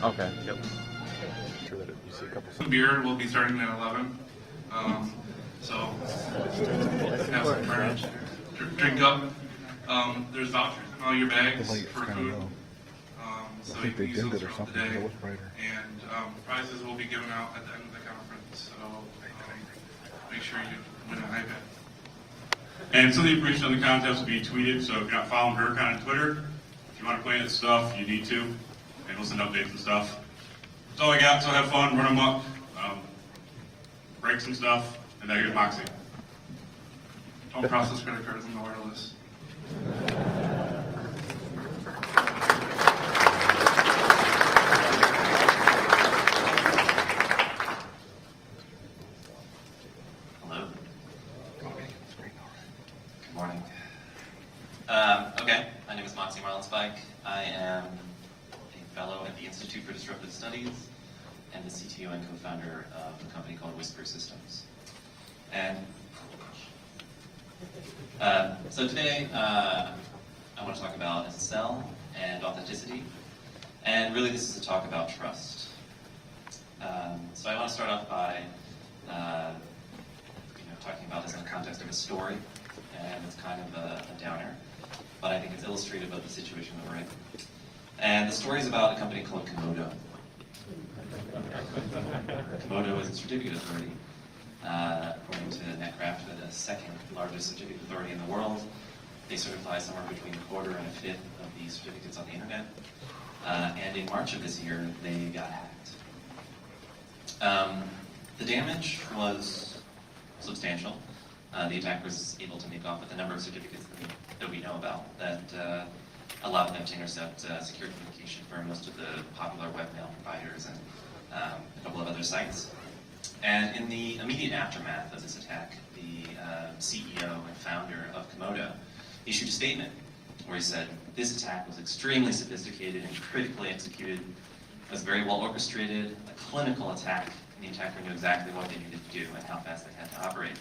Okay. Yep. Sure that you see a couple. Beer will be starting at 11. So have some friends, drink up. There's vouchers in all your bags for food. So you can use those throughout the day. And prizes will be given out at the end of the conference. So make sure you win an iPad. And some of the information on the contest will be tweeted, so if you're not following GrrCON on Twitter, if you want to play this stuff, you need to, and we'll send updates and stuff. That's all I got, so have fun, run amok, break some stuff, and negative Moxie. Don't process credit cards on the wireless. Hello. Good morning. Okay, my name is Moxie Marlinspike. I am a fellow at the Institute for Disruptive Studies and the CTO and co-founder of a company called Whisper Systems. And so today, I want to talk about SSL and authenticity. And really this is a talk about trust. So I want to start off by talking about this in the context of a story, and it's kind of a downer, but I think it's illustrative of the situation that we're in. And the story is about a company called Komodo. Komodo is a certificate authority. According to Netcraft, the second largest certificate authority in the world. They certify somewhere between a quarter and a fifth of the certificates on the internet. And in March of this year, they got hacked. The damage was substantial. The attacker was able to make off with a number of certificates that we know about that allowed them to intercept secure communication for most of the popular webmail providers and a couple of other sites. And in the immediate aftermath of this attack, the CEO and founder of Komodo issued a statement where he said, "This attack was extremely sophisticated and critically executed. It was very well orchestrated, a clinical attack, and the attacker knew exactly what they needed to do and how fast they had to operate."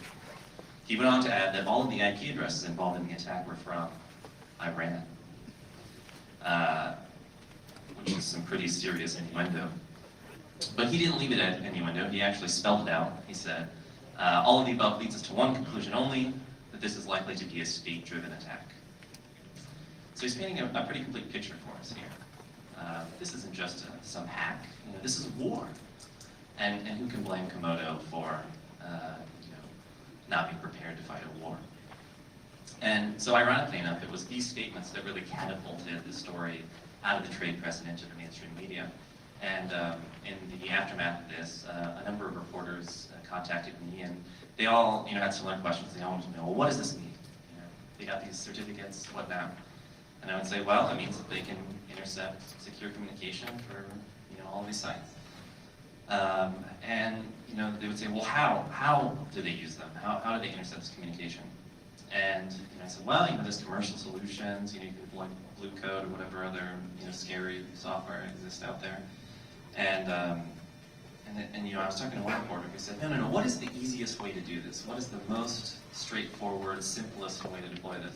He went on to add that all of the IP addresses involved in the attack were from Iran, which is some pretty serious innuendo. But he didn't leave it at innuendo, he actually spelled it out. He said, all of the above leads us to one conclusion only, that this is likely to be a state-driven attack. So he's painting a pretty complete picture for us here. This isn't just some hack, this is war. And who can blame Komodo for not being prepared to fight a war? And so ironically enough, it was these statements that really catapulted the story out of the trade press and into the mainstream media. And in the aftermath of this, a number of reporters contacted me, and they all, had similar questions. They all wanted to know, well, what does this mean? They got these certificates, what now? And I would say, well, it means that they can intercept secure communication for, all of these sites. And they would say, well, how do they use them? How do they intercept this communication? And I said, well, there's commercial solutions. You can like Blue Code or whatever other scary software exists out there. And I was talking to one reporter who said, no, what is the easiest way to do this? What is the most straightforward, simplest way to deploy this?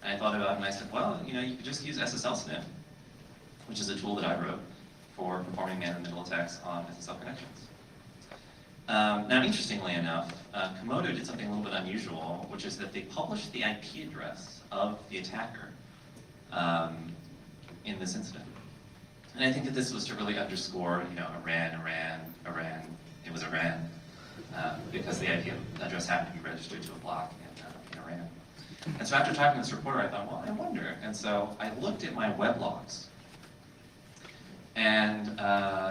And I thought about it and I said, well, you could just use SSL Sniff, which is a tool that I wrote for performing man-in-the-middle attacks on SSL connections. Now, interestingly enough, Komodo did something a little bit unusual, which is that they published the IP address of the attacker in this incident. And I think that this was to really underscore, Iran, it was Iran, because the IP address happened to be registered to a block in Iran. And so after talking to this reporter, I thought, well, I wonder. And so I looked at my web logs. And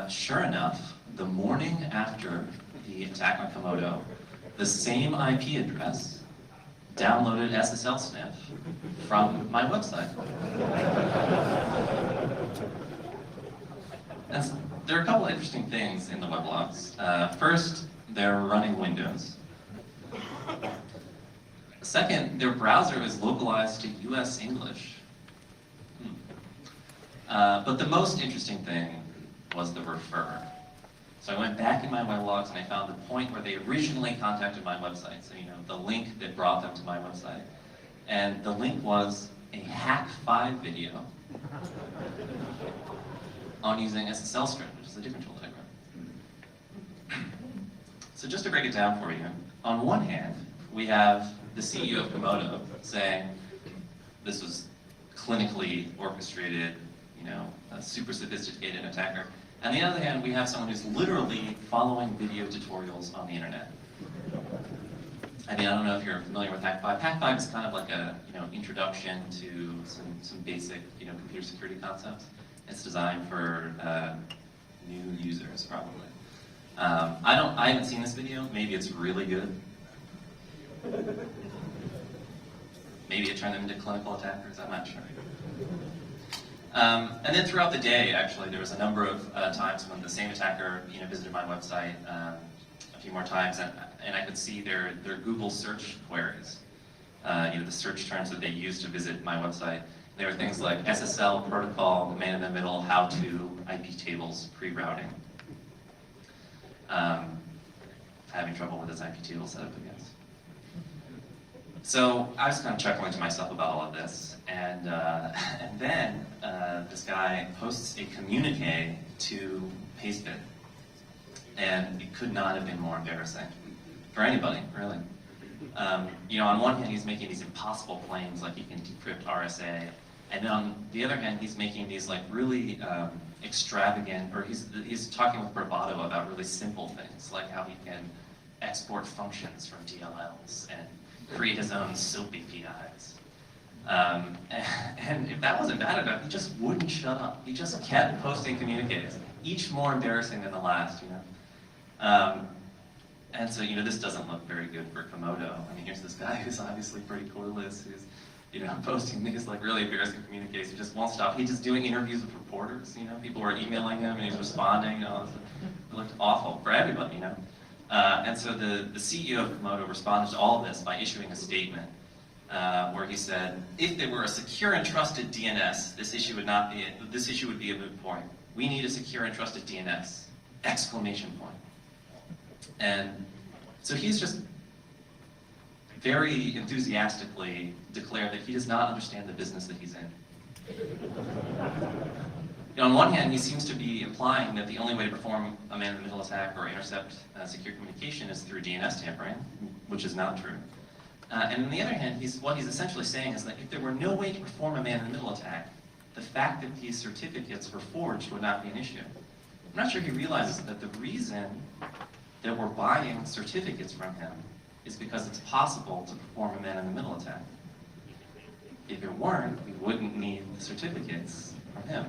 sure enough, the morning after the attack on Komodo, the same IP address downloaded SSL Sniff from my website. And so there are a couple of interesting things in the web logs. First, they're running Windows. Second, their browser is localized to US English. But the most interesting thing was the refer. So I went back in my web logs and I found the point where they originally contacted my website. So, the link that brought them to my website. And the link was a Hack 5 video on using SSL script, which is a different tool that I wrote. So just to break it down for you, on one hand, we have the CEO of Komodo saying this was clinically orchestrated, a super sophisticated attacker. On the other hand, we have someone who's literally following video tutorials on the internet. I mean, I don't know if you're familiar with Hack5. Hack5 is kind of like a introduction to some basic computer security concepts. It's designed for new users, probably. I haven't seen this video. Maybe it's really good. Maybe it turned them into clinical attackers. I'm not sure. And then throughout the day, actually, there was a number of times when the same attacker visited my website a few more times, and I could see their Google search queries, the search terms that they used to visit my website. There were things like SSL protocol, man in the middle, how to, IP tables, pre-routing. Having trouble with this IP table setup, I guess. So I was kind of chuckling to myself about all of this, and then this guy posts a communique to Pastebin, and it could not have been more embarrassing for anybody, really. On one hand, he's making these impossible claims, like he can decrypt RSA, and then on the other hand, he's making these like really extravagant, or he's talking with bravado about really simple things, like how he can export functions from DLLs and create his own SOAP APIs. And if that wasn't bad enough, he just wouldn't shut up. He just kept posting communiques, each more embarrassing than the last, And so, this doesn't look very good for Komodo. I mean, here's this guy who's obviously pretty clueless, who's, posting these like really embarrassing communiques. He just won't stop. He's just doing interviews with reporters, People were emailing him and he's responding, It looked awful for everybody, And so the CEO of Komodo responded to all of this by issuing a statement where he said, if there were a secure and trusted DNS, this issue would be a moot point. We need a secure and trusted DNS! Exclamation point. And so he's just very enthusiastically declared that he does not understand the business that he's in. On one hand, he seems to be implying that the only way to perform a man-in-the-middle attack or intercept secure communication is through DNS tampering, which is not true. And on the other hand, what he's essentially saying is that if there were no way to perform a man-in-the-middle attack, the fact that these certificates were forged would not be an issue. I'm not sure he realizes that the reason that we're buying certificates from him is because it's possible to perform a man-in-the-middle attack. If it weren't, we wouldn't need the certificates from him.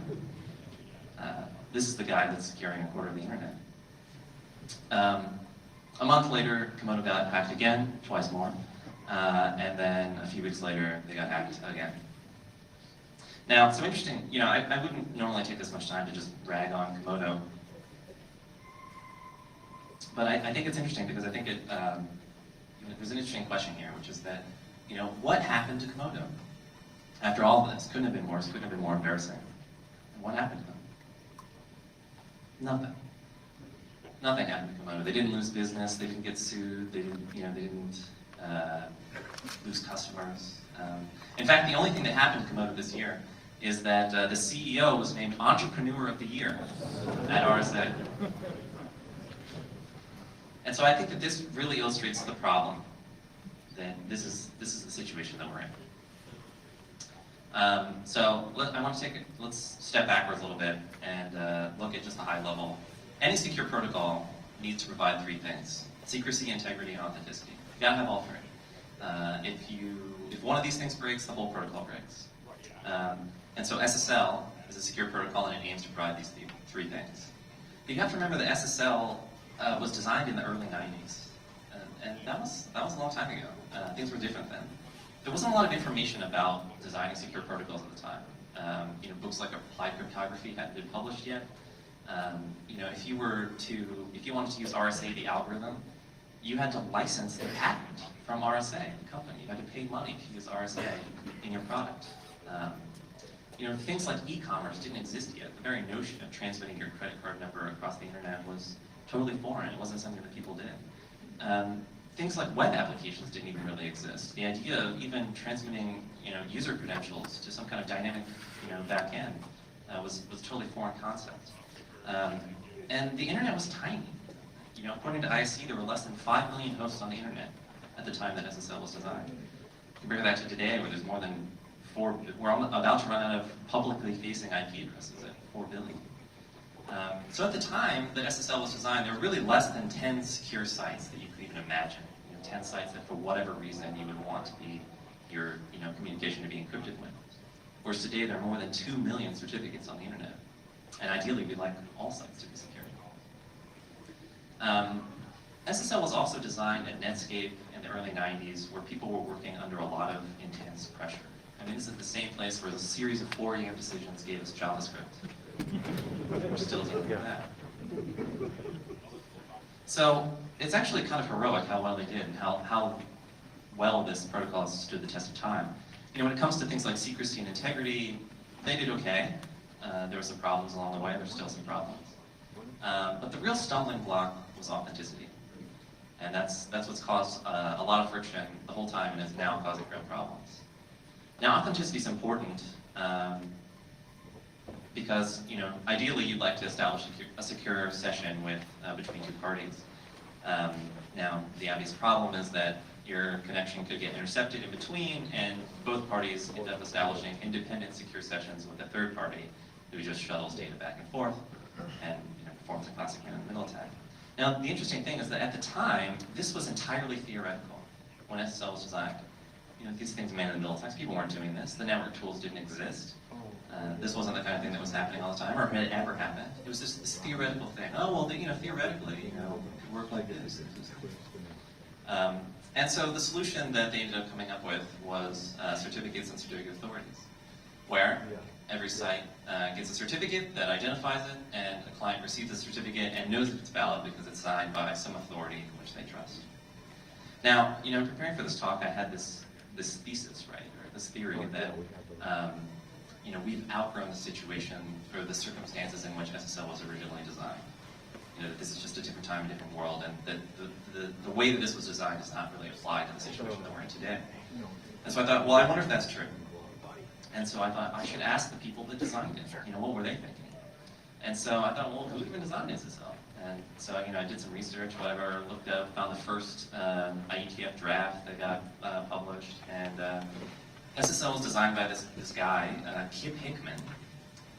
This is the guy that's securing a quarter of the internet. A month later, Komodo got hacked again, twice more, and then a few weeks later, they got hacked again. Now, it's so interesting, I wouldn't normally take this much time to just rag on Komodo, but I think it's interesting because I think there's an interesting question here, which is that, what happened to Komodo? After all this, couldn't have been worse, couldn't have been more embarrassing. What happened to them? Nothing. Nothing happened to Komodo. They didn't lose business, they didn't get sued, they didn't lose customers. In fact, the only thing that happened to Komodo this year is that the CEO was named Entrepreneur of the Year at RSA. And so I think that this really illustrates the problem, that this is the situation that we're in. Let's step backwards a little bit and look at just the high level. Any secure protocol needs to provide three things: secrecy, integrity, and authenticity. You gotta have all three. If one of these things breaks, the whole protocol breaks. And so SSL is a secure protocol and it aims to provide these three things. But you have to remember that SSL was designed in the early 90s. And that was a long time ago. Things were different then. There wasn't a lot of information about designing secure protocols at the time. Books like Applied Cryptography hadn't been published yet. If you wanted to use RSA, the algorithm, you had to license the patent from RSA, the company. You had to pay money to use RSA in your product. Things like e-commerce didn't exist yet. The very notion of transmitting your credit card number across the internet was totally foreign. It wasn't something that people did. Things like web applications didn't even really exist. The idea of even transmitting, user credentials to some kind of dynamic, backend was a totally foreign concept. And the internet was tiny. You know, according to ISC, there were less than 5 million hosts on the internet at the time that SSL was designed. Compare that to today, where there's more than we're about to run out of publicly facing IP addresses at 4 billion. So at the time that SSL was designed, there were really less than 10 secure sites that you could even imagine. You know, 10 sites that for whatever reason you would want to be your communication to be encrypted with. Whereas today there are more than 2 million certificates on the internet. And ideally we'd like all sites to be secure. SSL was also designed at Netscape in the early 90s where people were working under a lot of intense pressure. I mean, this is the same place where a series of 4 AM decisions gave us JavaScript. We're still dealing with that. So it's actually kind of heroic how well they did and how well this protocol has stood the test of time. You know, when it comes to things like secrecy and integrity, they did okay. There were some problems along the way, there's still some problems. But the real stumbling block was authenticity. And that's what's caused a lot of friction the whole time and is now causing real problems. Now, authenticity is important because, you know, ideally you'd like to establish a secure session with between 2 parties. Now, the obvious problem is that your connection could get intercepted in between, and both parties end up establishing independent secure sessions with a third party who just shuttles data back and forth and performs a classic man-in-the-middle attack. Now, the interesting thing is that at the time, this was entirely theoretical when SSL was designed. You know, these things, man-in-the-middle attacks, people weren't doing this. The network tools didn't exist. This wasn't the kind of thing that was happening all the time, or had ever happened. It was just this theoretical thing. Oh, well, theoretically, it could work like this. And so the solution that they ended up coming up with was certificates and certificate authorities, where every site gets a certificate that identifies it, and a client receives a certificate and knows that it's valid because it's signed by some authority which they trust. Now, preparing for this talk, I had this thesis, right, or this theory that we've outgrown the situation or the circumstances in which SSL was originally designed. That this is just a different time, a different world, and that the way that this was designed does not really apply to the situation that we're in today. And so I thought, well, I wonder if that's true. And so I thought I should ask the people that designed it, what were they thinking? And so I thought, well, who even designed SSL? And so, I did some research, whatever, looked up, found the first IETF draft that got published, and SSL was designed by this guy, Kip Hickman,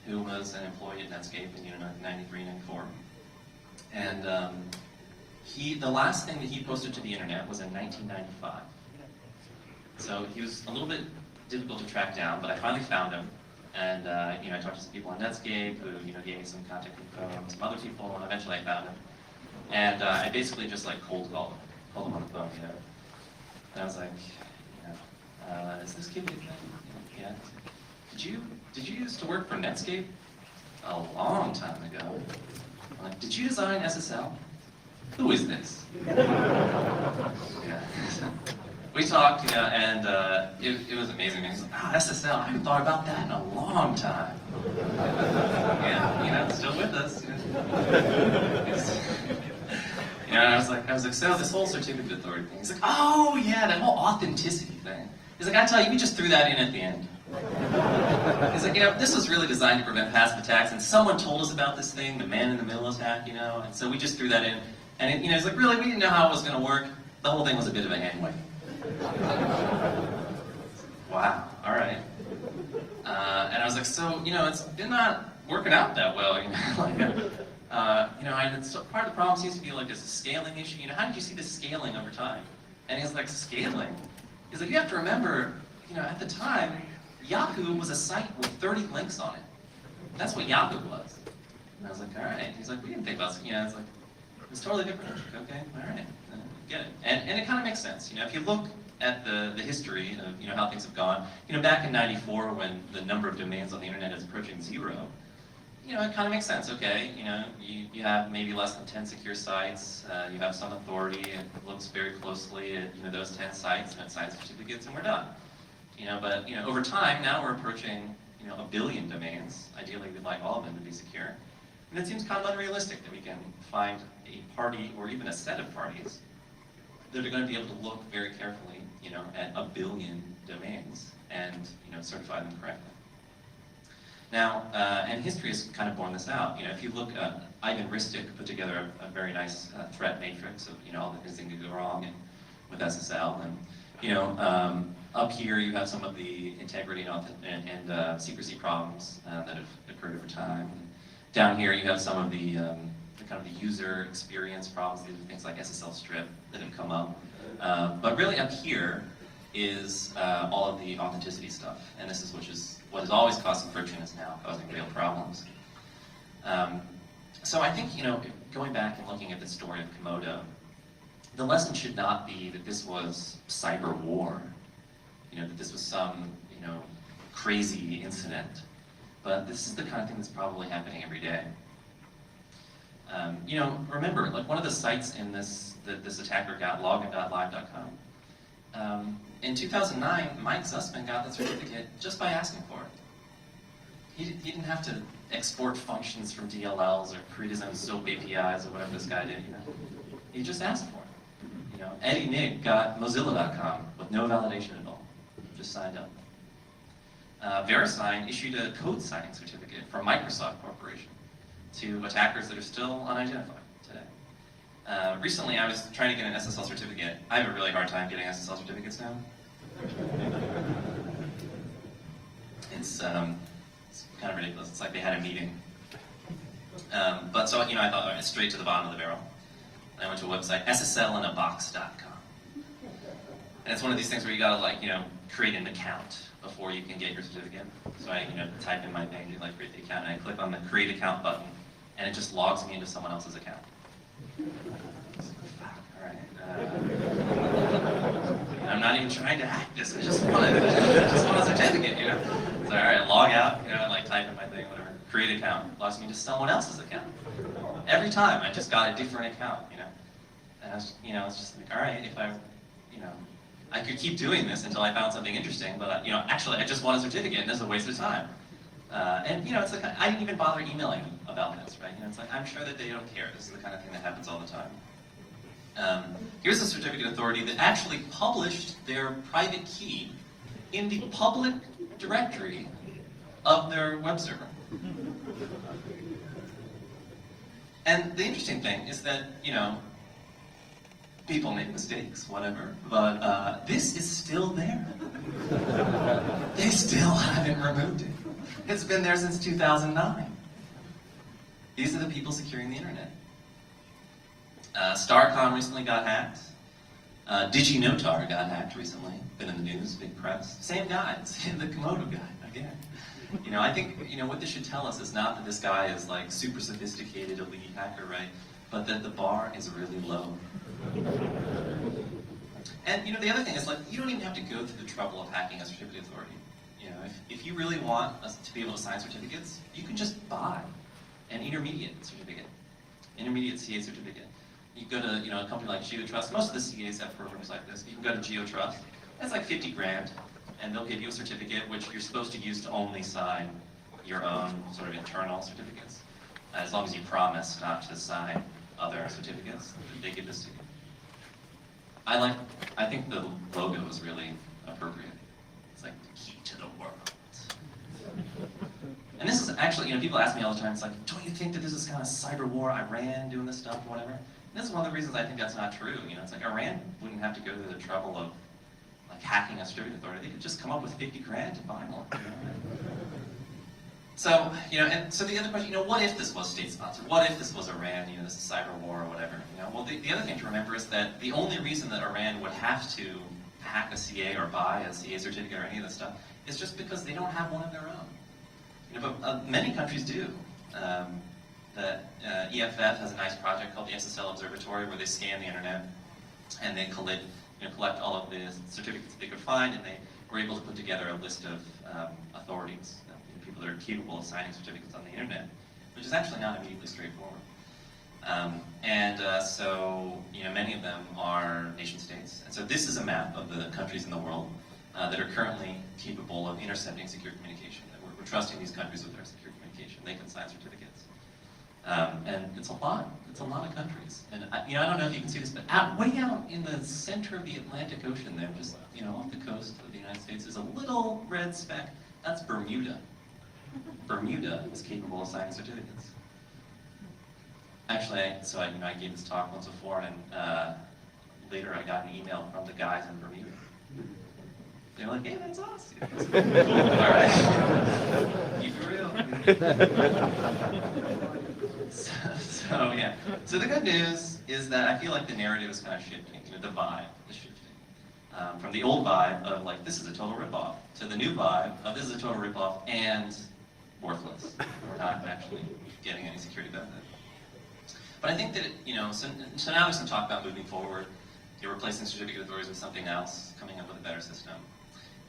who was an employee at Netscape in 93, 94. And the last thing that he posted to the internet was in 1995. So he was a little bit difficult to track down, but I finally found him. And I talked to some people on Netscape who gave me some contact info and some other people, and eventually I found him. And I basically just cold called him on the phone, And I was like, is this kid Hickman? Yeah. Did you used to work for Netscape? A long time ago. I'm like, did you design SSL? Who is this? Yeah. We talked, and it was amazing. He was like, SSL, I haven't thought about that in a long time. Yeah, still with us. I was like, so this whole certificate authority thing. He's like, oh yeah, that whole authenticity thing. He's like, I tell you, we just threw that in at the end. He's like, this was really designed to prevent passive attacks, and someone told us about this thing, the man-in-the-middle attack, and so we just threw that in. And he's like, really, we didn't know how it was going to work. The whole thing was a bit of a handwave. Wow, all right. And I was like, so, it's been not working out that well, and so part of the problem seems to be there's a scaling issue. How did you see this scaling over time? And he's like, scaling? He's like, you have to remember, at the time, Yahoo was a site with 30 links on it. That's what Yahoo was. And I was like, all right. He's like, we didn't think about it. It's like, it's totally different. Like, okay, all right, get it. And it kind of makes sense. If you look at the history of how things have gone, back in '94 when the number of domains on the internet is approaching 0, it kind of makes sense. Okay, you have maybe less than 10 secure sites. You have some authority. It looks very closely at those 10 sites and it signs certificates, and we're done. But over time now we're approaching 1 billion domains. Ideally, we'd like all of them to be secure. And it seems kind of unrealistic that we can find a party or even a set of parties that are going to be able to look very carefully, at 1 billion domains and certify them correctly. Now, and history has kind of borne this out. If you look, Ivan Ristic put together a very nice threat matrix of all the things that could go wrong with SSL. And up here you have some of the integrity and secrecy problems that have occurred over time. Down here you have some of the kind of the user experience problems. These are things like SSL strip that have come up. But really up here is all of the authenticity stuff, and this is what has always caused some friction is now causing real problems. So I think going back and looking at the story of Komodo, the lesson should not be that this was cyber war, that this was some crazy incident, but this is the kind of thing that's probably happening every day. Remember, like one of the sites in this that this attacker got, login.live.com. In 2009, Mike Zussman got the certificate just by asking for it. He didn't have to export functions from DLLs or create his own SOAP APIs or whatever this guy did. He just asked for it. Eddie Nig got Mozilla.com with no validation at all. Just signed up. VeriSign issued a code signing certificate from Microsoft Corporation to attackers that are still unidentified today. Recently, I was trying to get an SSL certificate. I have a really hard time getting SSL certificates now. It's kind of ridiculous. It's like they had a meeting. But so, I thought, all right, straight to the bottom of the barrel. I went to a website, ssLinabox.com. And it's one of these things where you gotta create an account before you can get your certificate. So I type in my name to create the account, and I click on the create account button, and it just logs me into someone else's account. Alright. I'm not even trying to hack this, I just want a certificate, So alright, log out, type in my thing, whatever. Create account, logs me into someone else's account. Every time I just got a different account, And I was, it's just like, alright, if I could keep doing this until I found something interesting, but actually I just want a certificate and this is a waste of time. And it's like, I didn't even bother emailing them about this, right? It's like, I'm sure that they don't care. This is the kind of thing that happens all the time. Here's a certificate authority that actually published their private key in the public directory of their web server. And the interesting thing is that, people make mistakes, whatever, but this is still there. They still haven't removed it. It's been there since 2009. These are the people securing the internet. GrrCON recently got hacked. DigiNotar got hacked recently. Been in the news, big press. Same guy, the Komodo guy, again. I think, what this should tell us is not that this guy is super sophisticated elite hacker, right? But that the bar is really low. And the other thing is you don't even have to go through the trouble of hacking a certificate authority. If you really want us to be able to sign certificates, you can just buy an intermediate certificate, intermediate CA certificate. You go to a company like GeoTrust. Most of the CAs have programs like this. You can go to GeoTrust. That's like 50 grand, and they'll give you a certificate which you're supposed to use to only sign your own sort of internal certificates, as long as you promise not to sign other certificates. They give this to you. I think the logo is really appropriate. It's like the key to the world. And this is actually, people ask me all the time, it's like, don't you think that this is kind of cyber war, Iran doing this stuff or whatever? And this is one of the reasons I think that's not true. It's like Iran wouldn't have to go through the trouble of hacking a certificate authority. They could just come up with 50 grand to buy one. So, and so the other question, what if this was state-sponsored? What if this was Iran, this is cyber war or whatever? Well, the other thing to remember is that the only reason that Iran would have to hack a CA or buy a CA certificate or any of this stuff is just because they don't have one of their own. But many countries do. The EFF has a nice project called the SSL Observatory where they scan the internet and they collect all of the certificates that they could find, and they were able to put together a list of authorities, people that are capable of signing certificates on the internet, which is actually not immediately straightforward. So many of them are nation states. And so this is a map of the countries in the world that are currently capable of intercepting secure communication. We're trusting these countries with their secure communication. They can sign certificates. And it's a lot. It's a lot of countries. And I don't know if you can see this, but way out in the center of the Atlantic Ocean there, just off the coast of the United States, is a little red speck. That's Bermuda. Bermuda is capable of signing certificates. Actually, I gave this talk once before, and later I got an email from the guys in Bermuda. They're like, "Hey, that's us." All right, keep it real. So yeah. So the good news is that I feel like the narrative is kind of shifting. The vibe is shifting from the old vibe of like this is a total ripoff to the new vibe of this is a total ripoff and worthless. We're not actually getting any security benefit. But I think that so now there's some talk about moving forward. You're replacing certificate authorities with something else, coming up with a better system.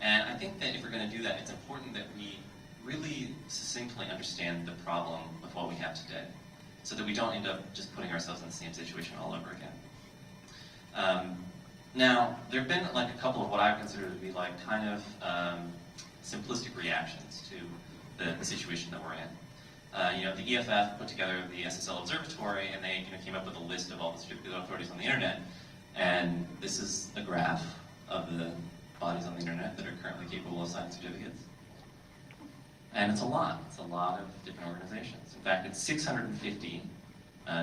And I think that if we're going to do that, it's important that we really succinctly understand the problem of what we have today, so that we don't end up just putting ourselves in the same situation all over again. Now, there have been like a couple of what I consider to be like kind of simplistic reactions to the situation that we're in. The EFF put together the SSL Observatory, and they came up with a list of all the certificate authorities on the internet. And this is a graph of the bodies on the internet that are currently capable of signing certificates. And it's a lot. It's a lot of different organizations. In fact, it's 650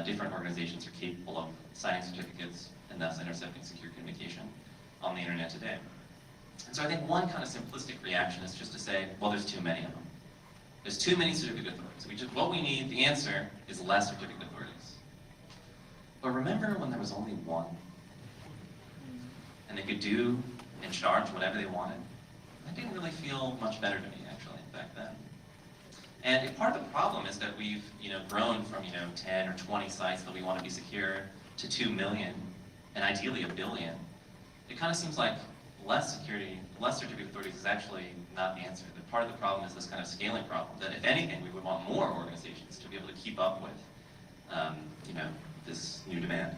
different organizations are capable of signing certificates and thus intercepting secure communication on the internet today. And so I think one kind of simplistic reaction is just to say, well, there's too many of them. There's too many certificate authorities. What we need, the answer, is less certificate authorities. But remember when there was only one? And they could do and charge whatever they wanted? That didn't really feel much better to me, actually, back then. And part of the problem is that we've grown from 10 or 20 sites that we want to be secure to 2 million, and ideally 1 billion. It kind of seems like less security, less certificate authorities is actually not the answer. That part of the problem is this kind of scaling problem, that if anything, we would want more organizations to be able to keep up with this new demand.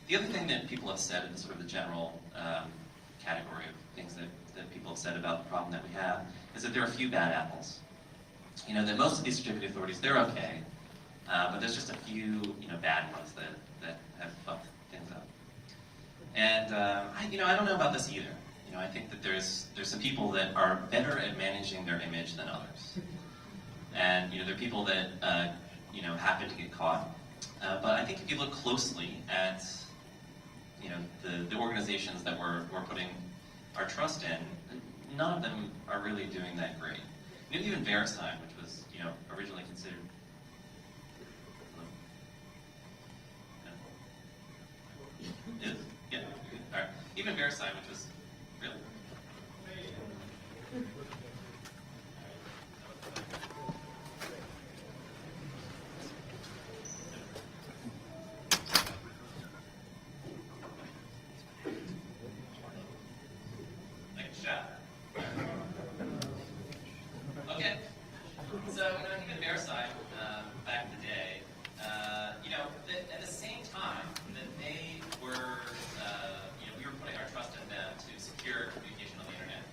The other thing that people have said in sort of the general category of things that people have said about the problem that we have is that there are a few bad apples. That most of these certificate authorities, they're okay, but there's just a few bad ones that have fucked things up. And I don't know about this either. I think that there's some people that are better at managing their image than others. And there are people that happen to get caught. But I think if you look closely at the organizations that we're putting our trust in, none of them are really doing that great. Even VeriSign, which was originally considered. Yeah. All right. Even VeriSign, which was really. Okay, so even VeriSign back in the day, at the same time that they were, we were putting our trust in them to secure communication on the internet,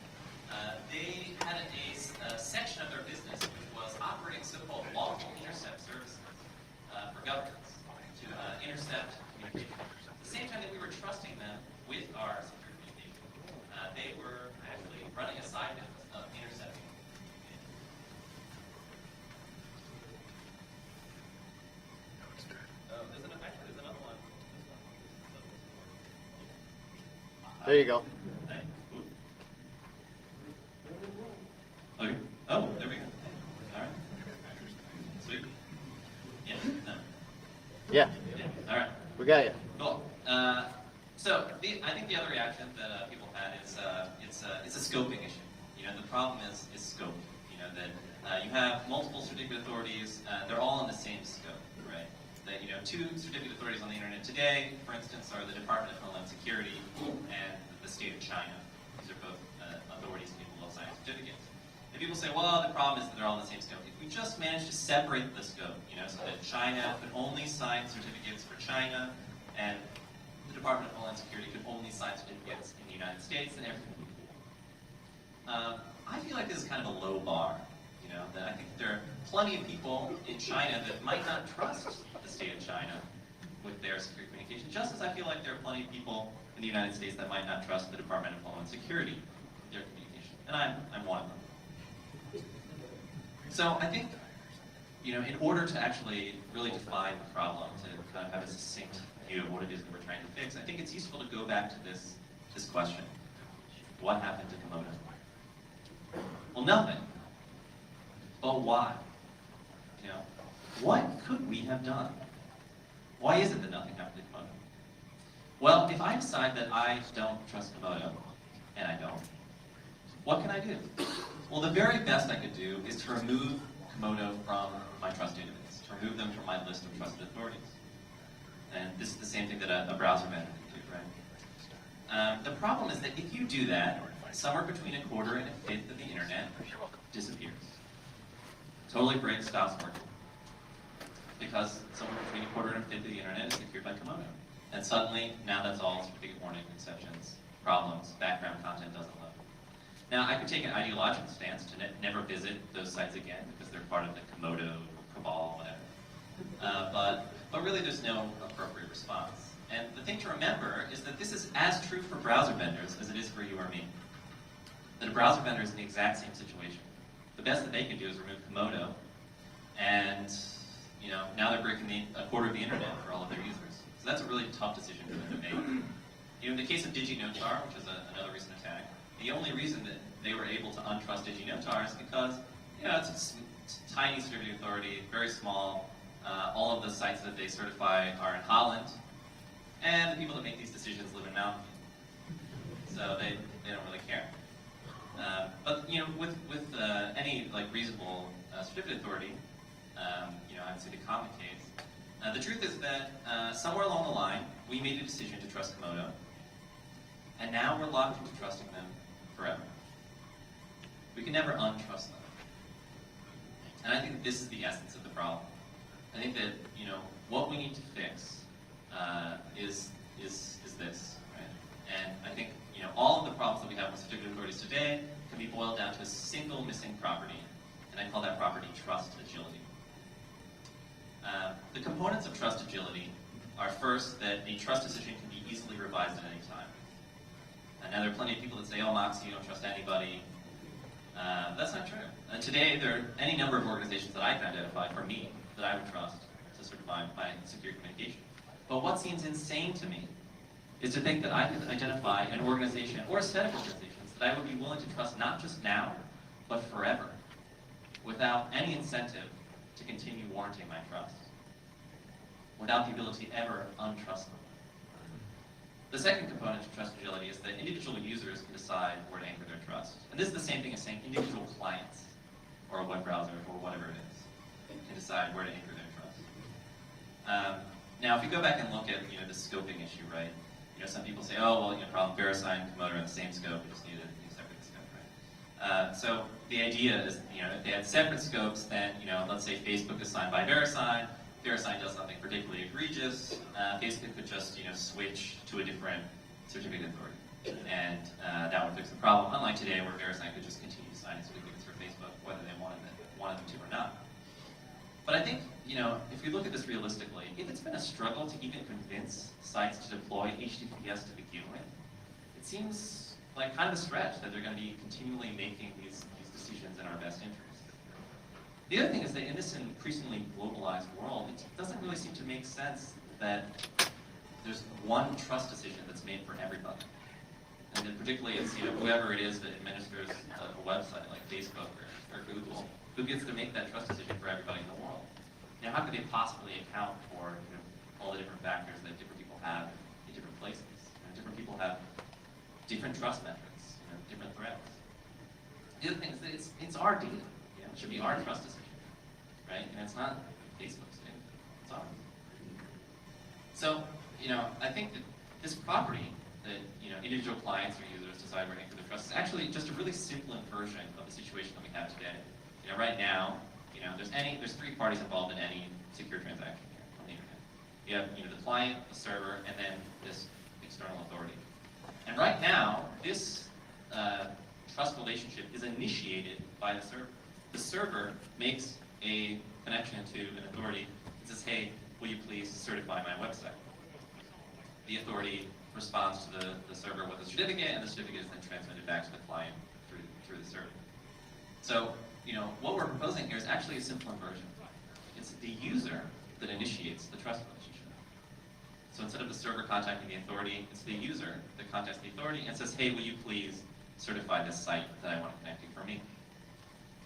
they had a section of their business which was operating so-called lawful intercept services for governments to intercept communication. At the same time that we were trusting them with our secure communication, they were actually running a side business of intercepting. There's another one. There you go. Okay. Oh, there we go. All right. Sweet. Yeah. No. Yeah, Yeah. All right. we got you. Cool. So I think the other reaction that people had is it's a scoping issue. The problem is scope. That you have multiple certificate authorities. They're all in the same scope, right? That two certificate authorities on the internet today, for instance, are the Department of Homeland Security and the state of China. These are both authorities capable of signing certificates. And people say, well, the problem is that they're all in the same scope. If we just manage to separate the scope, so that China could only sign certificates for China, and the Department of Homeland Security could only sign certificates in the United States, then everything would be cool. I feel like this is kind of a low bar. That I think there are plenty of people in China that might not trust the state of China with their secure communication, just as I feel like there are plenty of people in the United States that might not trust the Department of Homeland Security with their communication. and I'm one of them. So I think, in order to actually really define the problem, to kind of have a succinct view of what it is that we're trying to fix, I think it's useful to go back to this question. What happened to Komodo? Well, nothing. But why? What could we have done? Why is it that nothing happened to Komodo? Well, if I decide that I don't trust Komodo, and I don't, what can I do? Well, the very best I could do is to remove Komodo from my trust database, to remove them from my list of trusted authorities. And this is the same thing that a browser vendor can do, right? The problem is that if you do that, somewhere between a quarter and a fifth of the internet disappears. Totally breaks, stops working. Because somewhere between a quarter and a fifth of the internet is secured by Komodo. And suddenly, now that's all certificate warning, exceptions, problems, background content doesn't load. Now, I could take an ideological stance to never visit those sites again because they're part of the Komodo cabal, whatever. But really, there's no appropriate response. And the thing to remember is that this is as true for browser vendors as it is for you or me. That a browser vendor is in the exact same situation. The best that they can do is remove Komodo, and now they're breaking a quarter of the internet for all of their users. So that's a really tough decision for them to make. In the case of DigiNotar, which is another recent attack, the only reason that they were able to untrust DigiNotar is because it's a tiny certificate authority, very small. All of the sites that they certify are in Holland, and the people that make these decisions live in Mountain View. So they don't really care. But with any reasonable certificate authority, I'd say the common case. The truth is that somewhere along the line, we made a decision to trust Komodo, and now we're locked into trusting them forever. We can never untrust them. And I think this is the essence of the problem. I think that what we need to fix is this, right? And I think all of the problems that we have with certificate authorities today can be boiled down to a single missing property, and I call that property trust agility. The components of trust agility are first that a trust decision can be easily revised at any time. And now there are plenty of people that say, "Oh, Moxie, you don't trust anybody." That's not true. Today, there are any number of organizations that I can identify for me that I would trust to certify my secure communication. But what seems insane to me is to think that I could identify an organization or a set of organizations that I would be willing to trust not just now, but forever, without any incentive to continue warranting my trust, without the ability to ever untrust them. The second component of trust agility is that individual users can decide where to anchor their trust. And this is the same thing as saying individual clients, or a web browser, or whatever it is, can decide where to anchor their trust. Now, if you go back and look at the scoping issue, right? Some people say, "Oh, well, problem VeriSign and Komodo are in the same scope. We just need a separate scope," right? So the idea is, if they had separate scopes, then let's say Facebook is signed by VeriSign. VeriSign does something particularly egregious. Facebook could just switch to a different certificate authority, and that would fix the problem. Unlike today, where VeriSign could just continue to sign certificates for Facebook, whether they wanted them to or not. But I think if we look at this realistically, if it's been a struggle to even convince sites to deploy HTTPS to begin with, it seems like kind of a stretch that they're going to be continually making these decisions in our best interest. The other thing is that in this increasingly globalized world, it doesn't really seem to make sense that there's one trust decision that's made for everybody. And then particularly it's whoever it is that administers a website like Facebook or Google, who gets to make that trust decision for everybody in the world. Now, how could they possibly account for all the different factors that different people have in different places? Different people have different trust metrics, different threats. The other thing is that it's our data. It should be our trust decision, right? And it's not Facebook's data. It's ours. So, I think that this property that individual clients or users decide where to anchor their trust is actually just a really simple inversion of the situation that we have today. Right now, there's three parties involved in any secure transaction here on the internet. You have the client, the server, and then this external authority. And right now, this trust relationship is initiated by the server. The server makes a connection to an authority and says, "Hey, will you please certify my website?" The authority responds to the server with a certificate, and the certificate is then transmitted back to the client through through the server. So, what we're proposing here is actually a simpler version. It's the user that initiates the trust relationship. So instead of the server contacting the authority, it's the user that contacts the authority and says, hey, will you please certify this site that I want to connect to for me?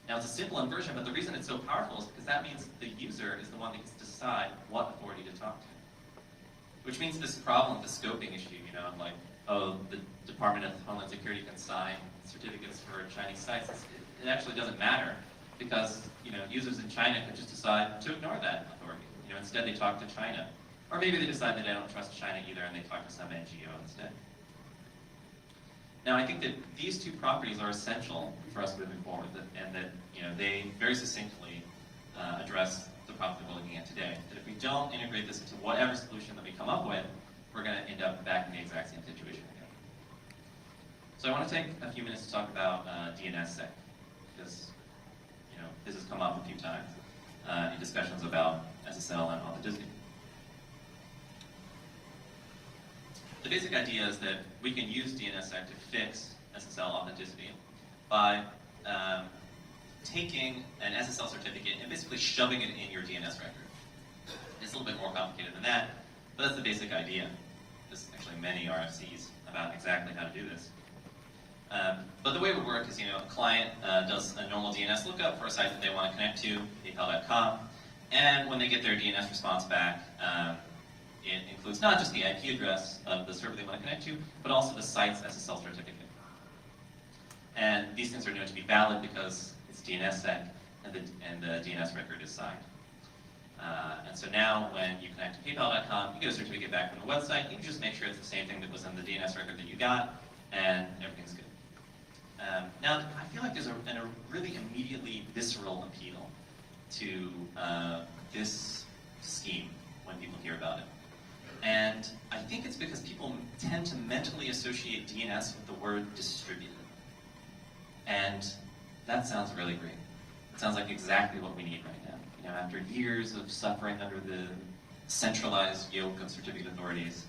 Now, it's a simple inversion, but the reason it's so powerful is because that means the user is the one that gets to decide what authority to talk to. Which means this problem, the scoping issue, like, oh, the Department of Homeland Security can sign certificates for Chinese sites, it actually doesn't matter because, users in China can just decide to ignore that authority. Instead they talk to China. Or maybe they decide that they don't trust China either and they talk to some NGO instead. Now, I think that these two properties are essential for us moving forward, and that they very succinctly address the problem that we're looking at today. That if we don't integrate this into whatever solution that we come up with, we're going to end up back in the exact same situation again. So I want to take a few minutes to talk about DNSSEC, because this has come up a few times in discussions about SSL and authenticity. The basic idea is that we can use DNSSEC to fix SSL authenticity by taking an SSL certificate and basically shoving it in your DNS record. It's a little bit more complicated than that, but that's the basic idea. There's actually many RFCs about exactly how to do this. But the way it would work is, a client does a normal DNS lookup for a site that they want to connect to, PayPal.com, and when they get their DNS response back, it includes not just the IP address of the server they want to connect to, but also the site's SSL certificate. And these things are known to be valid because it's DNSSEC and the DNS record is signed. And so now when you connect to PayPal.com, you get a certificate back from the website, you can just make sure it's the same thing that was in the DNS record that you got, and everything's good. Now, I feel like there's a really immediately visceral appeal to this scheme when people hear about it. And I think it's because people tend to mentally associate DNS with the word distributed. And that sounds really great. It sounds like exactly what we need right now. After years of suffering under the centralized yoke of certificate authorities,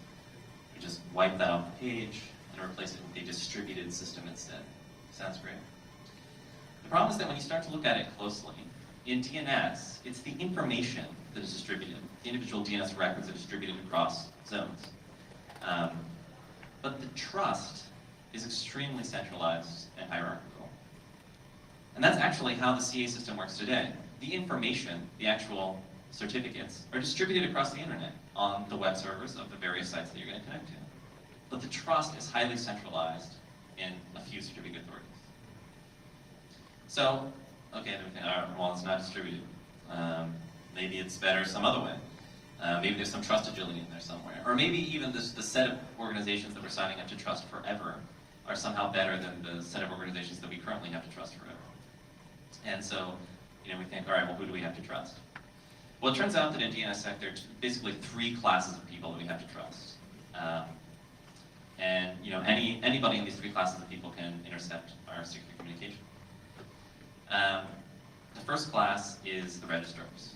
we just wipe that off the page and replace it with a distributed system instead. Sounds great. The problem is that when you start to look at it closely, in DNS, it's the information that is distributed. The individual DNS records are distributed across zones. But the trust is extremely centralized and hierarchical. And that's actually how the CA system works today. The information, the actual certificates, are distributed across the internet on the web servers of the various sites that you're going to connect to. But the trust is highly centralized in a few certificate authorities. So, okay, well, it's not distributed. Maybe it's better some other way. Maybe there's some trust agility in there somewhere. Or maybe even the set of organizations that we're signing up to trust forever are somehow better than the set of organizations that we currently have to trust forever. And so, we think, all right, well, who do we have to trust? Well, it turns out that in DNSSEC, there are basically three classes of people that we have to trust. And anybody in these three classes of people can intercept our secret communication. The first class is the registrars.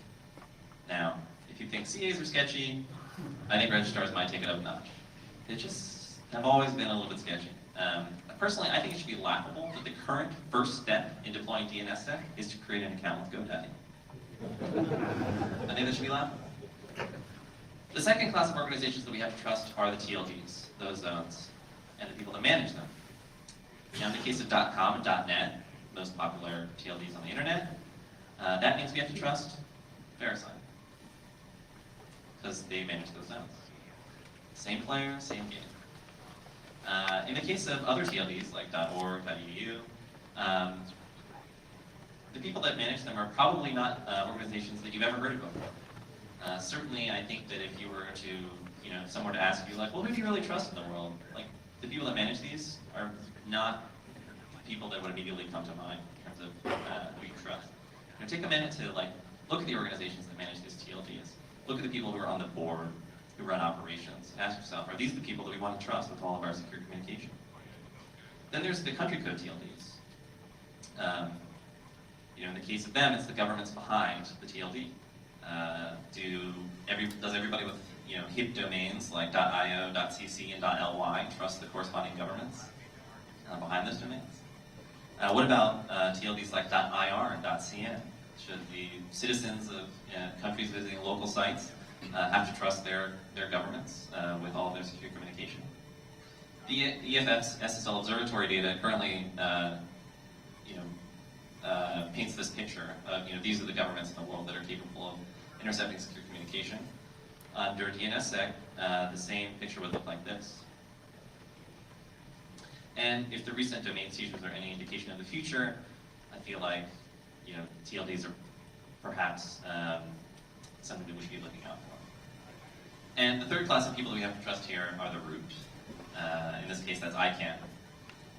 Now, if you think CAs are sketchy, I think registrars might take it up a notch. They just have always been a little bit sketchy. Personally, I think it should be laughable that the current first step in deploying DNSSEC is to create an account with GoDaddy. I think that should be laughable. The second class of organizations that we have to trust are the TLDs, those zones, and the people that manage them. Now, in the case of .com and .net, most popular TLDs on the internet, that means we have to trust VeriSign, because they manage those zones. Same player, same game. In the case of other TLDs like .org, .edu, the people that manage them are probably not organizations that you've ever heard of before. Certainly, I think that if you were to, if someone were to ask you, like, well, who do you really trust in the world? Like, the people that manage these are not people that would immediately come to mind in terms of who you trust. Take a minute to, look at the organizations that manage these TLDs. Look at the people who are on the board, who run operations. Ask yourself, are these the people that we want to trust with all of our secure communication? Then there's the country code TLDs. In the case of them, it's the governments behind the TLD. Does everybody with hip domains like .io, .cc, and .ly trust the corresponding governments behind those domains? What about TLDs like .ir and .cn? Should the citizens of countries visiting local sites have to trust their governments with all of their secure communication? The EFF's SSL observatory data currently paints this picture of, these are the governments in the world that are capable of intercepting secure communication. Under DNSSEC, the same picture would look like this. And if the recent domain seizures are any indication of the future, I feel like, TLDs are perhaps something that we should be looking out for. And the third class of people that we have to trust here are the root. In this case, that's ICANN.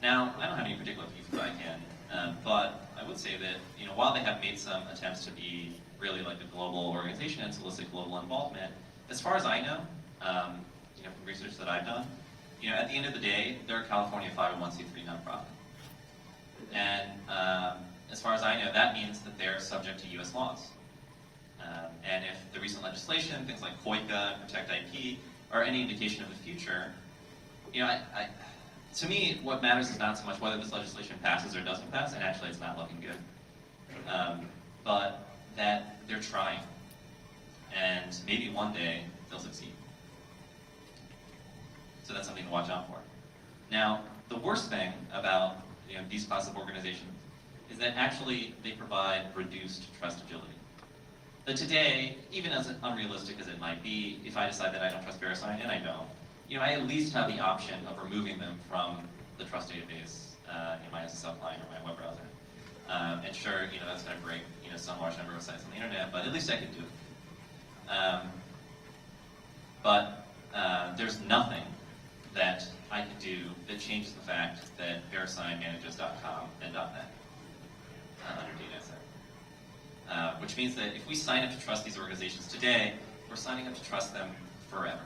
Now, I don't have any particular beef with ICANN, but I would say that, while they have made some attempts to be really like a global organization and solicit global involvement, as far as I know, from research that I've done, at the end of the day, they're a California 501c3 nonprofit. And as far as I know, that means that they're subject to US laws. And if the recent legislation, things like COICA and Protect IP, are any indication of the future, to me, what matters is not so much whether this legislation passes or doesn't pass, and actually it's not looking good, but that they're trying, and maybe one day they'll succeed. So that's something to watch out for. Now, the worst thing about these class of organizations is that actually they provide reduced trustability. But today, even as unrealistic as it might be, if I decide that I don't trust VeriSign, and I don't, I at least have the option of removing them from the trust database in my SSL client or my web browser. And sure, that's going to break some large number of sites on the internet, but at least I can do it. But there's nothing that I can do that changes the fact that VeriSign manages .com and .net under DNSSEC. Which means that if we sign up to trust these organizations today, we're signing up to trust them forever,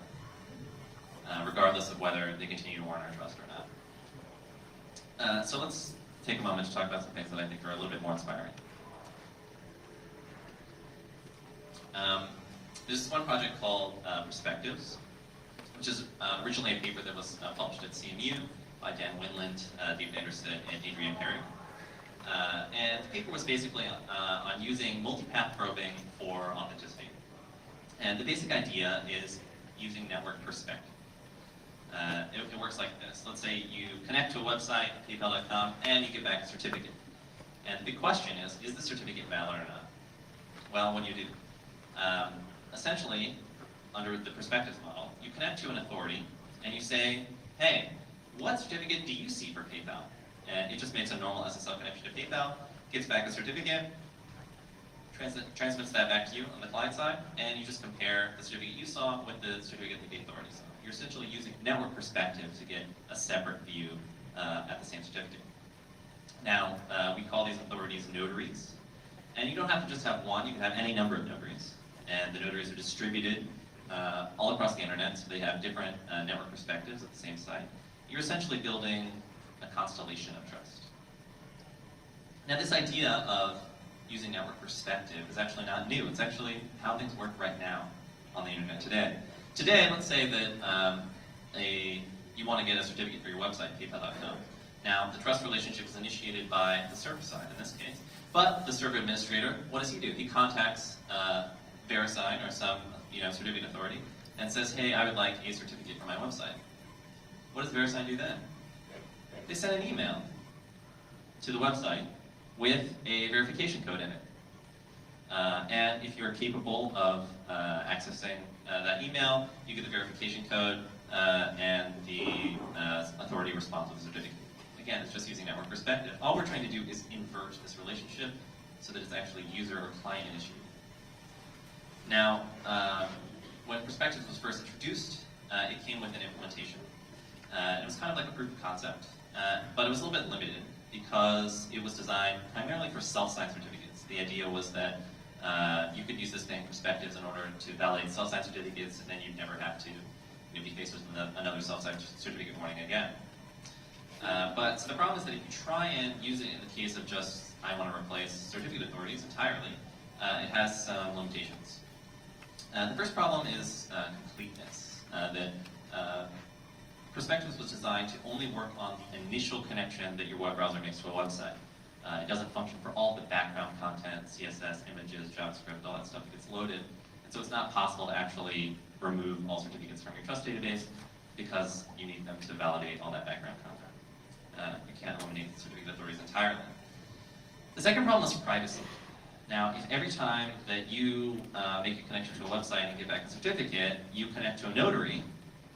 regardless of whether they continue to warrant our trust or not. So let's take a moment to talk about some things that I think are a little bit more inspiring. There's one project called Perspectives, which is originally a paper that was published at CMU by Dan Winland, David Anderson, and Adrian Perry. And the paper was basically on using multipath probing for authenticity. And the basic idea is using network perspective. It works like this. Let's say you connect to a website, paypal.com, and you get back a certificate. And the big question is the certificate valid or not? Well, what do you do? Essentially, under the perspectives model, you connect to an authority, and you say, hey, what certificate do you see for PayPal? And it just makes a normal SSL connection to PayPal, gets back a certificate, transmits that back to you on the client side, and you just compare the certificate you saw with the certificate that the authority saw. You're essentially using network perspective to get a separate view at the same certificate. Now, we call these authorities notaries, and you don't have to just have one, you can have any number of notaries. And the notaries are distributed all across the internet, so they have different network perspectives at the same site. You're essentially building a constellation of trust. Now, this idea of using network perspective is actually not new. It's actually how things work right now on the internet today. Today, let's say that you want to get a certificate for your website, paypal.com. Now, the trust relationship is initiated by the server side in this case. But the server administrator, what does he do? He contacts VeriSign or some certificate authority and says, hey, I would like a certificate for my website. What does VeriSign do then? They send an email to the website with a verification code in it. And if you're capable of accessing that email, you get the verification code and the authority responds with the certificate. Again, it's just using network perspective. All we're trying to do is invert this relationship so that it's actually user or client initiated. Now, when Perspectives was first introduced, it came with an implementation. It was kind of like a proof of concept, but it was a little bit limited because it was designed primarily for self-signed certificates. The idea was that you could use this thing, Perspectives, in order to validate self-signed certificates, and then you'd never have to be faced with another self-signed certificate warning again. So the problem is that if you try and use it in the case of just, I want to replace certificate authorities entirely, it has some limitations. The first problem is completeness. That Perspectives was designed to only work on the initial connection that your web browser makes to a website. It doesn't function for all the background content, CSS, images, JavaScript, all that stuff that gets loaded. And so it's not possible to actually remove all certificates from your trust database because you need them to validate all that background content. You can't eliminate the certificate authorities entirely. The second problem is privacy. Now, if every time that you make a connection to a website and get back a certificate, you connect to a notary,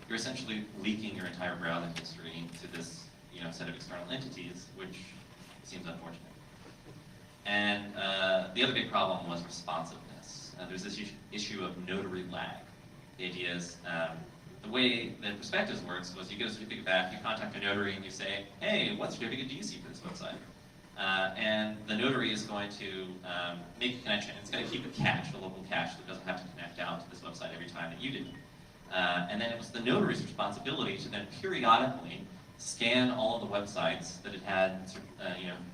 you're essentially leaking your entire browsing history to this set of external entities, which seems unfortunate. And the other big problem was responsiveness. There's this issue of notary lag. The idea is the way that Perspectives works was you get a certificate back, you contact a notary, and you say, hey, what certificate do you see for this website? And the notary is going to make a connection. It's going to keep a cache, a local cache that doesn't have to connect out to this website every time that you do. And then it was the notary's responsibility to then periodically scan all of the websites that it had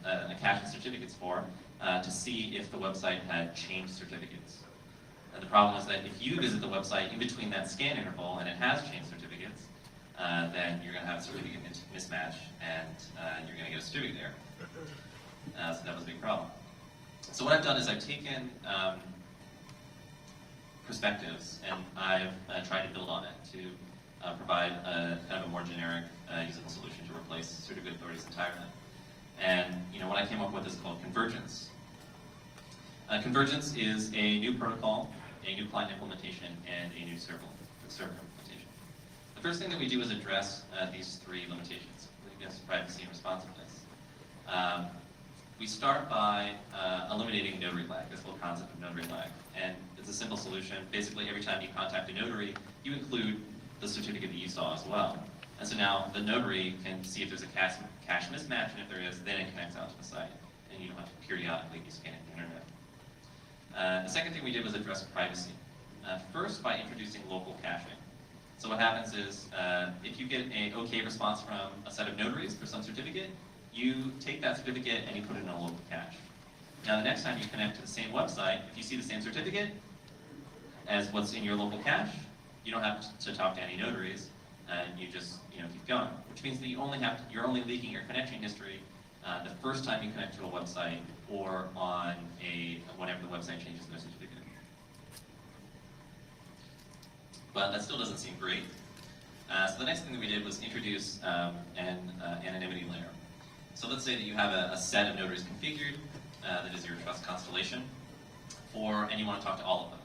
a cache of certificates for to see if the website had changed certificates. And the problem is that if you visit the website in between that scan interval and it has changed certificates, then you're going to have a certificate mismatch and you're going to get a certificate error. So that was a big problem. So what I've done is I've taken Perspectives and I've tried to build on it to provide kind of a more generic usable solution to replace certificate authorities entirely. And what I came up with is called Convergence. Convergence is a new protocol, a new client implementation, and a new server implementation. The first thing that we do is address these three limitations: privacy and responsiveness. We start by eliminating notary lag, this whole concept of notary lag. And it's a simple solution. Basically, every time you contact a notary, you include the certificate that you saw as well. And so now the notary can see if there's a cache mismatch, and if there is, then it connects out to the site. And you don't have to periodically be scanning the internet. The second thing we did was address privacy. First, by introducing local caching. So what happens is, if you get an OK response from a set of notaries for some certificate, you take that certificate and you put it in a local cache. Now the next time you connect to the same website, if you see the same certificate as what's in your local cache, you don't have to talk to any notaries, and you just keep going. Which means that you're only leaking your connection history the first time you connect to a website or on whenever the website changes their certificate. But that still doesn't seem great. So the next thing that we did was introduce an anonymity layer. So let's say that you have a set of notaries configured that is your trust constellation, and you want to talk to all of them.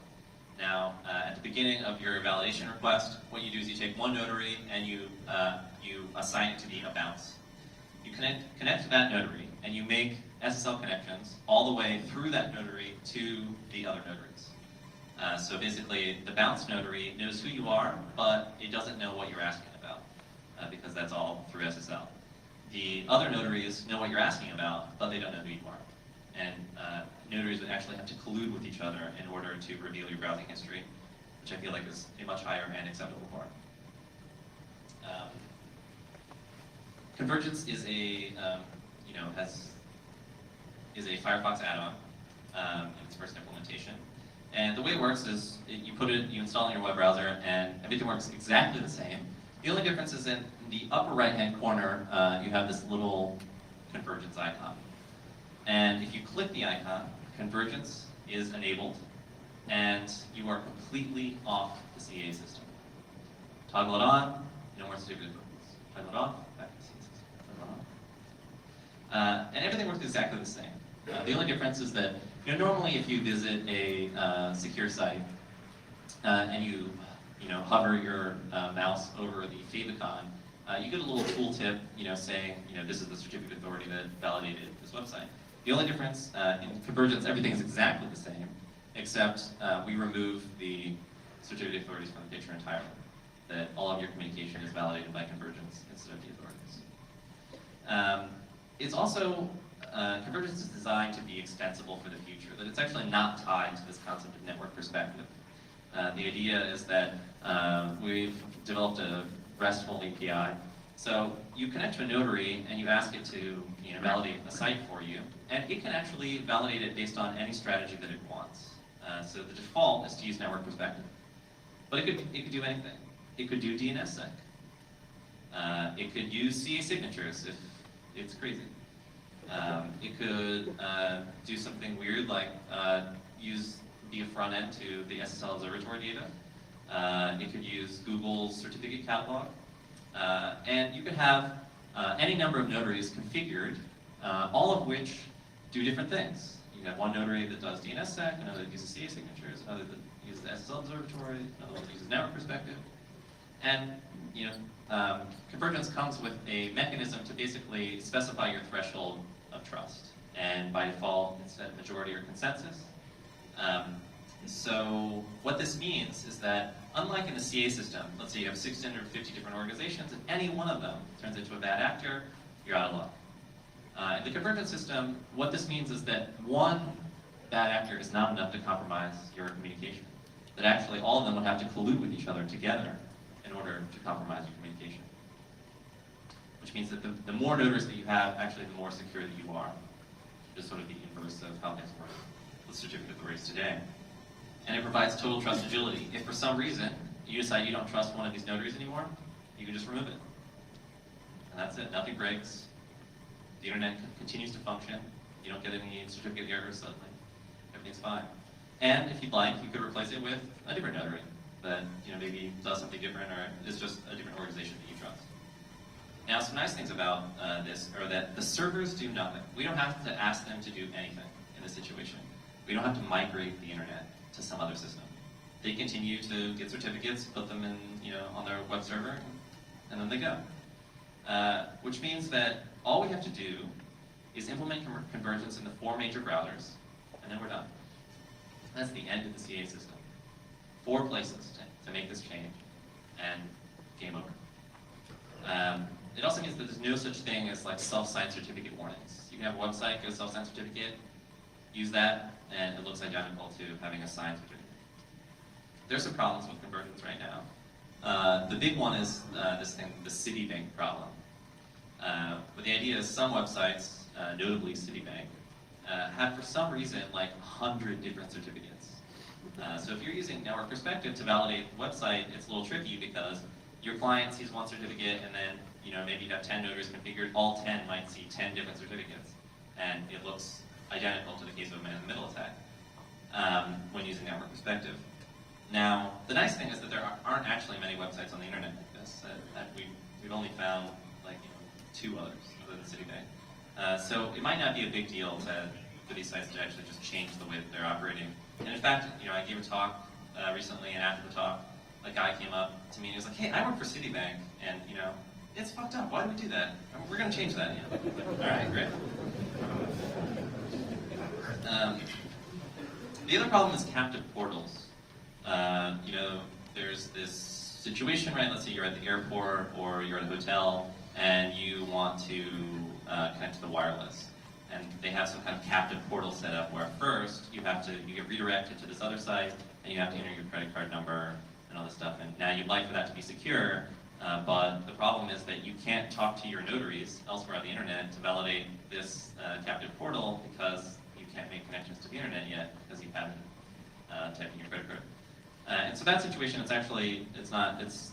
Now, at the beginning of your validation request, what you do is you take one notary and you assign it to be a bounce. You connect to that notary, and you make SSL connections all the way through that notary to the other notaries. So basically, the bounce notary knows who you are, but it doesn't know what you're asking about, because that's all through SSL. The other notaries know what you're asking about, but they don't know who you are. And notaries would actually have to collude with each other in order to reveal your browsing history, which I feel like is a much higher and acceptable bar. Convergence is a Firefox add-on in its first implementation. And the way it works is you install it in your web browser, and everything works exactly the same. The only difference is in the upper right-hand corner, you have this little convergence icon. And if you click the icon, convergence is enabled, and you are completely off the CA system. Toggle it on, no more certificate authorities. Toggle it off, back to the CA system. Toggle it on. And everything works exactly the same. The only difference is that normally if you visit a secure site and you hover your mouse over the favicon, you get a little tooltip, saying, this is the certificate authority that validated this website. The only difference in Convergence, everything is exactly the same, except we remove the certificate authorities from the picture entirely. That all of your communication is validated by Convergence instead of the authorities. It's also, Convergence is designed to be extensible for the future, that it's actually not tied to this concept of network perspective. The idea is that we've developed a RESTful API. So you connect to a notary and you ask it to validate a site for you, and it can actually validate it based on any strategy that it wants. So the default is to use network perspective. But it could do anything. It could do DNSSEC. It could use CA signatures if it's crazy. It could do something weird like be a front end to the SSL observatory data. It could use Google's certificate catalog. And you could have any number of notaries configured, all of which do different things. You have one notary that does DNSSEC, another that uses CA signatures, another that uses the SSL observatory, another one that uses network perspective. And convergence comes with a mechanism to basically specify your threshold of trust. And by default, it's a majority or consensus. So what this means is that, unlike in the CA system, let's say you have 650 different organizations, and any one of them turns into a bad actor, you're out of luck. In the convergence system, what this means is that one bad actor is not enough to compromise your communication. That actually all of them would have to collude with each other together in order to compromise your communication. Which means that the more notaries that you have, actually the more secure that you are. Just sort of the inverse of how things work with certificate authorities today. And it provides total trust agility. If for some reason you decide you don't trust one of these notaries anymore, you can just remove it. And that's it. Nothing breaks. The internet continues to function. You don't get any certificate errors suddenly. Everything's fine. And if you'd like, you could replace it with a different notary that maybe does something different or is just a different organization that you trust. Now, some nice things about this are that the servers do nothing. We don't have to ask them to do anything in this situation. We don't have to migrate the internet to some other system. They continue to get certificates, put them in, on their web server, and then they go. Which means that all we have to do is implement convergence in the 4 major browsers, and then we're done. That's the end of the CA system. 4 places to make this change, and game over. It also means that there's no such thing as like self-signed certificate warnings. You can have a website, get a self-signed certificate, use that, and it looks identical to having a signed certificate. There's some problems with convergence right now. The big one is this thing, the Citibank problem. But the idea is some websites, notably Citibank, have for some reason like 100 different certificates. So if you're using network perspective to validate the website, it's a little tricky because your client sees one certificate and then maybe you have 10 notaries configured, all 10 might see 10 different certificates. And it looks identical to the case of a man-in-the-middle attack when using network perspective. Now, the nice thing is that there aren't actually many websites on the internet like this. We've only found like 2 others other than Citibank. So it might not be a big deal for these sites to actually just change the way that they're operating. And in fact, I gave a talk recently, and after the talk, a guy came up to me and he was like, "Hey, I work for Citibank, and it's fucked up. Why do we do that? We're going to change that." All right, great. The other problem is captive portals. There's this situation, right? Let's say you're at the airport or you're at a hotel and you want to connect to the wireless. And they have some kind of captive portal set up where first you get redirected to this other site and you have to enter your credit card number and all this stuff. And now you'd like for that to be secure, but the problem is that you can't talk to your notaries elsewhere on the internet to validate this captive portal because you can't make connections to the internet yet because you haven't typed in your credit card. And so that situation, it's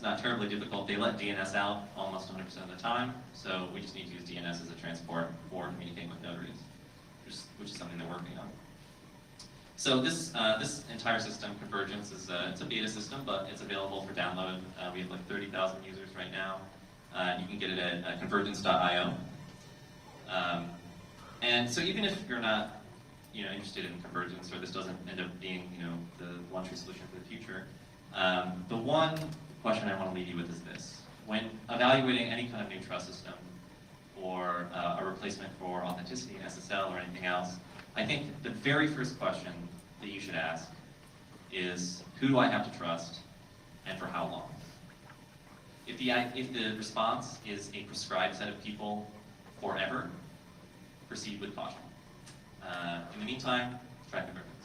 not terribly difficult. They let DNS out almost 100% of the time, so we just need to use DNS as a transport for communicating with notaries, which is something they're working on. So this entire system, Convergence, it's a beta system, but it's available for download. We have like 30,000 users right now. You can get it at convergence.io. And so even if you're not interested in convergence, or this doesn't end up being the one true solution for the future, the one question I want to leave you with is this: when evaluating any kind of new trust system or a replacement for Authenticity, SSL, or anything else, I think the very first question that you should ask is, who do I have to trust and for how long? If the response is a prescribed set of people forever, proceed with caution. In the meantime, try convergence.